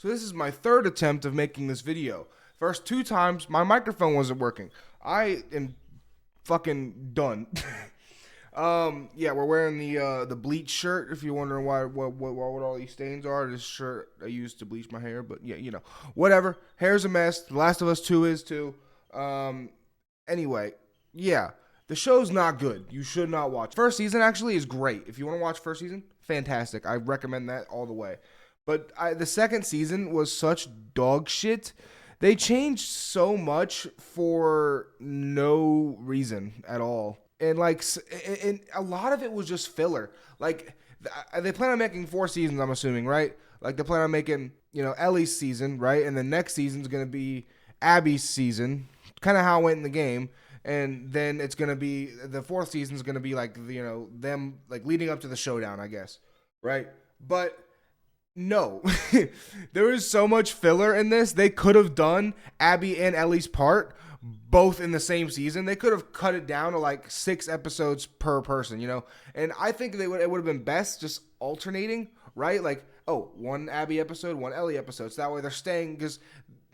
So this is my third attempt of making this video. First two times, my microphone wasn't working. I am fucking done. Yeah, we're wearing the bleach shirt. If you're wondering what all these stains are, this shirt I used to bleach my hair. But yeah, whatever. Hair's a mess. The Last of Us 2 is too. Um, anyway, yeah, the show's not good. You should not watch. First season actually is great. If you want to watch first season, fantastic. I recommend that all the way. But the second season was such dog shit. They changed so much for no reason at all. And and a lot of it was just filler. Like they plan on making 4 seasons, I'm assuming, right? Like they plan on making, Ellie's season, right? And the next season's going to be Abby's season, kind of how it went in the game. And then it's going to be the fourth season's going to be like, them like leading up to the showdown, I guess. Right? But no, there is so much filler in this. They could have done Abby and Ellie's part both in the same season. They could have cut it down to like 6 episodes per person, And I think it would have been best just alternating, right? Like, one Abby episode, one Ellie episode. So that way they're staying because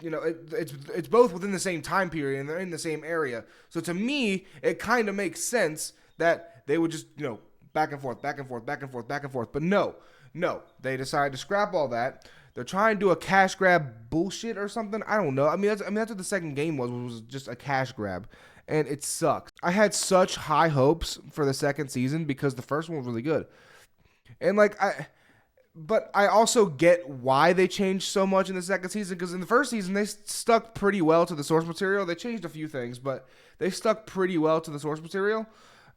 it's both within the same time period and they're in the same area. So to me, it kind of makes sense that they would just back and forth, back and forth, back and forth, back and forth. But no, they decided to scrap all that. They're trying to do a cash grab bullshit or something. I don't know. That's what the second game was just a cash grab, and it sucks. I had such high hopes for the second season because the first one was really good, and but I also get why they changed so much in the second season because in the first season they stuck pretty well to the source material. They changed a few things, but they stuck pretty well to the source material.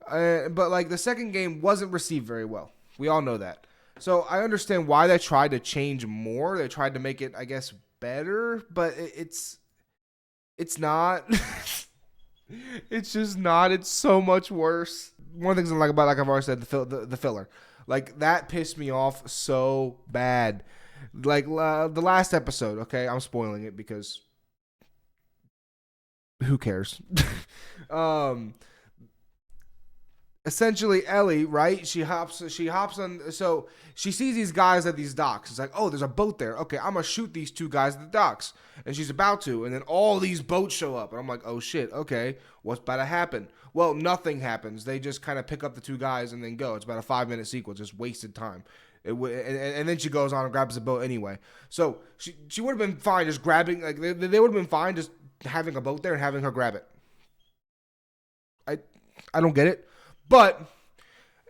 But like the second game wasn't received very well. We all know that. So I understand why they tried to change more. They tried to make it, I guess, better, but it's not. It's just not. It's so much worse. One of the things I like about, like I've already said, the filler, like that pissed me off so bad. Like the last episode. Okay, I'm spoiling it because who cares? um. Essentially Ellie, right? She hops on. So she sees these guys at these docks. It's like, oh, there's a boat there. Okay, I'm gonna shoot these 2 guys at the docks, and she's about to, and then all these boats show up, and I'm like, oh shit, okay, what's about to happen? Well, nothing happens. They just kind of pick up the 2 guys and then go. It's about a 5-minute sequence, just wasted time. And then she goes on and grabs the boat anyway. So she would have been fine just grabbing. Like they would have been fine just having a boat there and having her grab it. I don't get it. But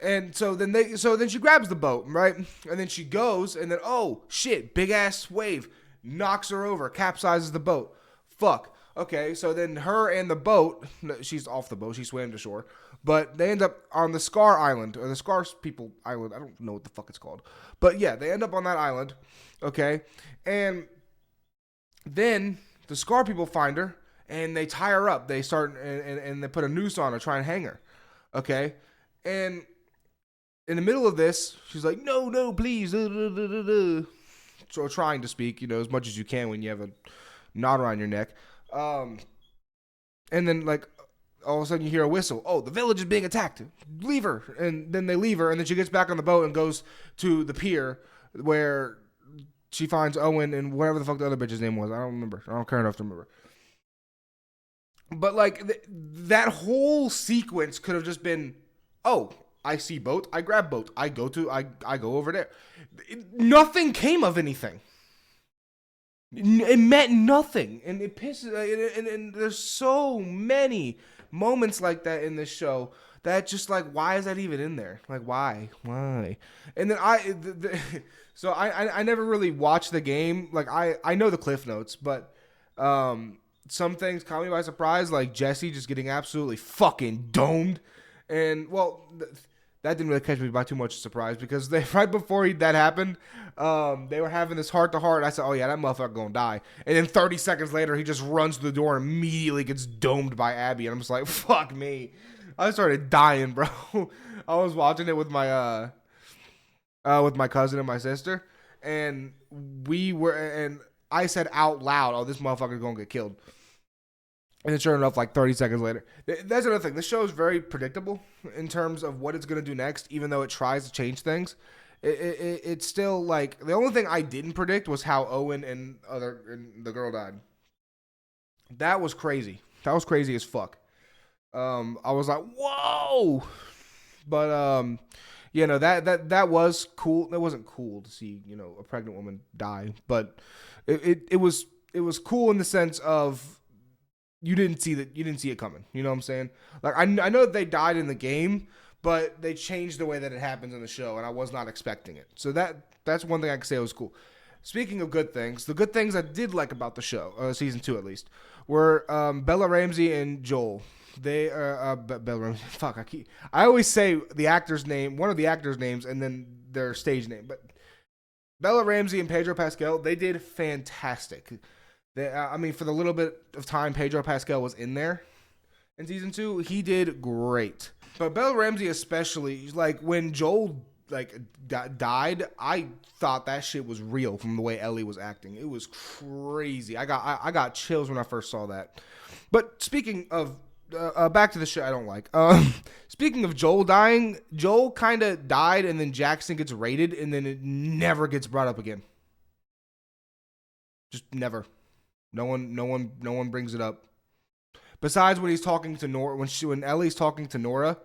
and so then she grabs the boat, right? And then she goes and then oh shit, big ass wave knocks her over, capsizes the boat. Fuck. Okay, so then her and the boat, she's off the boat, she swam to shore, but they end up on the Scar Island or the Scar People Island. I don't know what the fuck it's called. But yeah, they end up on that island, okay? And then the Scar People find her and they tie her up. They start and they put a noose on her, try and hang her. Okay, and in the middle of this, she's like, no, please. So trying to speak, as much as you can when you have a knot around your neck. And then, like, all of a sudden you hear a whistle. Oh, the village is being attacked. Leave her. And then they leave her, and then she gets back on the boat and goes to the pier where she finds Owen and whatever the fuck the other bitch's name was. I don't remember. I don't care enough to remember. But like that whole sequence could have just been, oh, I see boat, I grab boat, I go over there. Nothing came of anything. It meant nothing, and it pisses. And there's so many moments like that in this show that just like, why is that even in there? Like, why? And then so I never really watched the game. Like I know the cliff notes, but some things caught me by surprise, like Jesse just getting absolutely fucking domed. And, well, that didn't really catch me by too much surprise because right before that happened, they were having this heart-to-heart. And I said, oh, yeah, that motherfucker gonna die. And then 30 seconds later, he just runs to the door and immediately gets domed by Abby. And I'm just like, fuck me. I started dying, bro. I was watching it with my cousin and my sister. And I said out loud, oh, this motherfucker's gonna get killed. And then sure enough, like 30 seconds later. That's another thing. This show is very predictable in terms of what it's going to do next, even though it tries to change things. It's still like the only thing I didn't predict was how Owen and the girl died. That was crazy. That was crazy as fuck. I was like, whoa. But that was cool. It wasn't cool to see a pregnant woman die, but it was cool in the sense of you didn't see it coming. You know what I'm saying? Like I know that they died in the game, but they changed the way that it happens in the show, and I was not expecting it. So that's one thing I can say was cool. Speaking of good things, the good things I did like about the show, season 2 at least, were Bella Ramsey and Joel. They Bella Ramsey. Fuck, I always say the actor's name, one of the actors' names, and then their stage name. But Bella Ramsey and Pedro Pascal, they did fantastic. For the little bit of time Pedro Pascal was in there in season 2, he did great. But Bella Ramsey especially, like when Joel died, I thought that shit was real from the way Ellie was acting. It was crazy. I got chills when I first saw that. But speaking of back to the shit I don't like. Speaking of Joel dying, Joel kind of died, and then Jackson gets raided, and then it never gets brought up again. Just never. No one brings it up. Besides when he's talking to Nora, when Ellie's talking to Nora,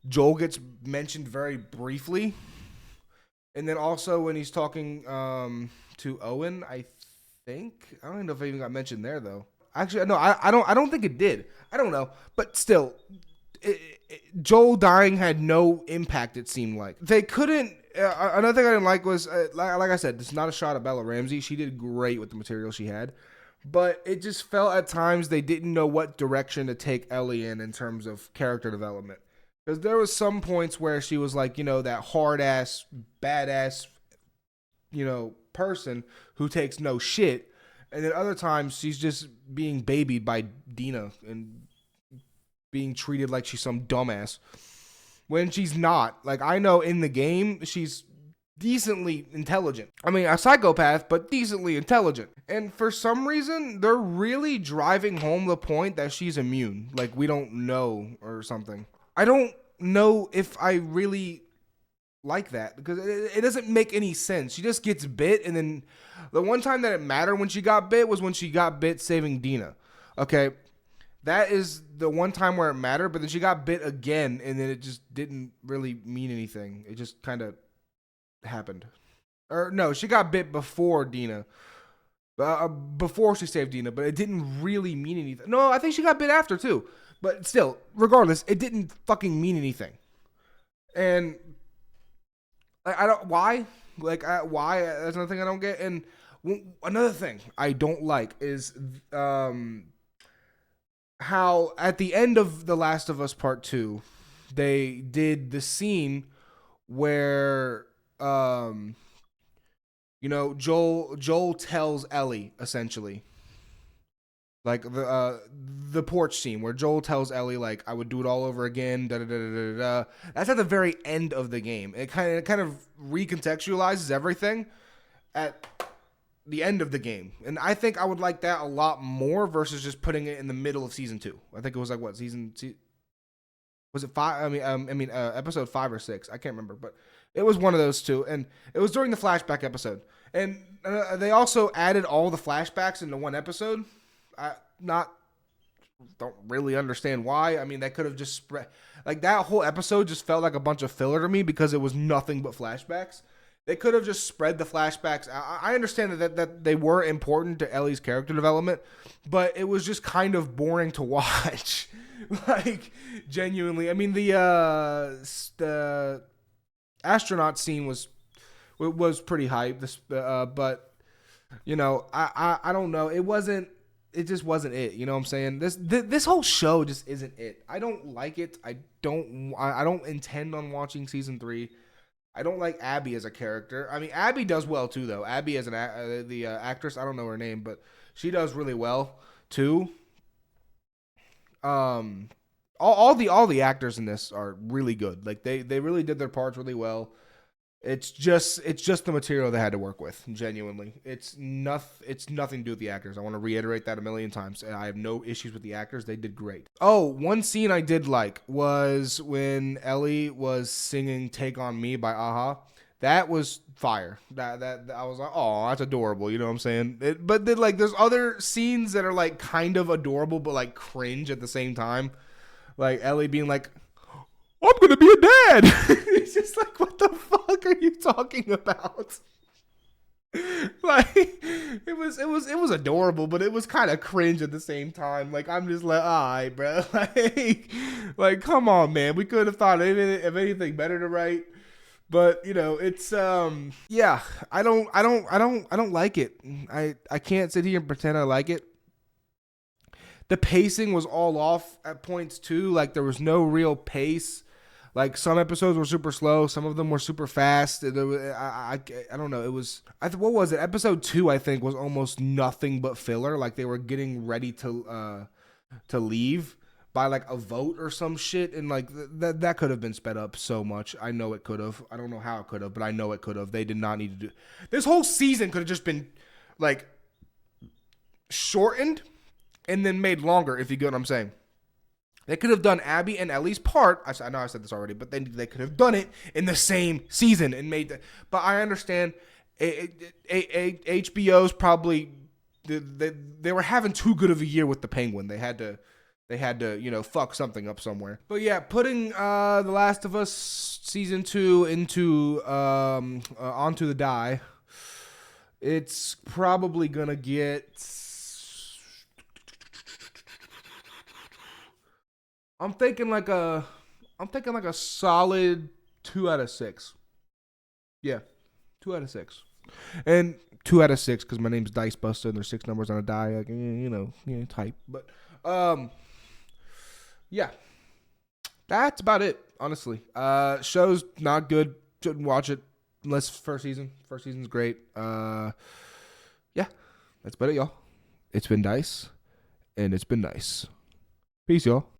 Joel gets mentioned very briefly, and then also when he's talking to Owen, I think I don't even know if it even got mentioned there though. Actually, no, I don't think it did. I don't know, but still, Joel dying had no impact. It seemed like they couldn't. Another thing I didn't like was like I said, this is not a shot at Bella Ramsey. She did great with the material she had. But it just felt at times they didn't know what direction to take Ellie in terms of character development. Because there was some points where she was like, that hard-ass, badass, person who takes no shit. And then other times she's just being babied by Dina and being treated like she's some dumbass. When she's not. Like, I know in the game, she's decently intelligent. I mean, a psychopath, but decently intelligent. And for some reason, they're really driving home the point that she's immune. Like, we don't know or something. I don't know if I really like that because it doesn't make any sense. She just gets bit, and then the one time that it mattered when she got bit was when she got bit saving Dina. Okay, that is the one time where it mattered, but then she got bit again, and then it just didn't really mean anything. It just kind of happened. Or no, she got bit before Dina. Before she saved Dina, but it didn't really mean anything. No, I think she got bit after too. But still, regardless, it didn't fucking mean anything. And I don't why. Why? That's another thing I don't get. And another thing I don't like is how at the end of The Last of Us Part 2, they did the scene where Joel tells Ellie essentially, like the porch scene where Joel tells Ellie like I would do it all over again. Da da da da da. That's at the very end of the game. It kind of recontextualizes everything at the end of the game, and I think I would like that a lot more versus just putting it in the middle of season 2. I think it was like what was it 5? Episode 5 or 6. I can't remember, but it was one of those two, and it was during the flashback episode. And they also added all the flashbacks into one episode. I don't really understand why. I mean, they could have just spread like that whole episode just felt like a bunch of filler to me because it was nothing but flashbacks. They could have just spread the flashbacks. I understand that they were important to Ellie's character development, but it was just kind of boring to watch. Like genuinely, I mean the astronaut scene was pretty hype. But I don't know. It just wasn't it. You know what I'm saying? This whole show just isn't it. I don't like it. I don't intend on watching season 3. I don't like Abby as a character. I mean, Abby does well too, though. Abby as the actress, I don't know her name, but she does really well too. All the actors in this are really good. Like they really did their parts really well. It's just the material they had to work with. Genuinely, it's nothing to do with the actors. I want to reiterate that a million times. I have no issues with the actors. They did great. Oh, one scene I did like was when Ellie was singing "Take on Me" by a-ha. That was fire. That I was like, oh, that's adorable. You know what I'm saying? But then like there's other scenes that are like kind of adorable but like cringe at the same time. Like Ellie being like, I'm gonna be a dad. It's just like, what the fuck are you talking about? Like it was adorable, but it was kind of cringe at the same time. Like I'm just like, all right, bro. Like come on, man. We could have thought of anything better to write. But you know, it's yeah. I don't like it. I can't sit here and pretend I like it. The pacing was all off at points too. Like there was no real pace. Like some episodes were super slow, some of them were super fast. I don't know. It was what was it? Episode 2 I think was almost nothing but filler. Like they were getting ready to leave by like a vote or some shit, and like that could have been sped up so much. I know it could have. I don't know how it could have, but I know it could have. They did not need to do. This whole season could have just been like shortened and then made longer. If you get what I'm saying. They could have done Abby and Ellie's part. I know I said this already, but they could have done it in the same season and made that. But I understand HBO's probably they were having too good of a year with the Penguin. They had to fuck something up somewhere. But yeah, putting The Last of Us season 2 into onto the die, it's probably gonna get. I'm thinking like a solid 2 out of 6. Yeah, 2 out of 6, and 2 out of 6 because my name's Dice Buster and there's 6 numbers on a die. Like type. But yeah, that's about it. Honestly, show's not good. Shouldn't watch it unless first season. First season's great. Yeah, that's about it, y'all. It's been Dice, and it's been nice. Peace, y'all.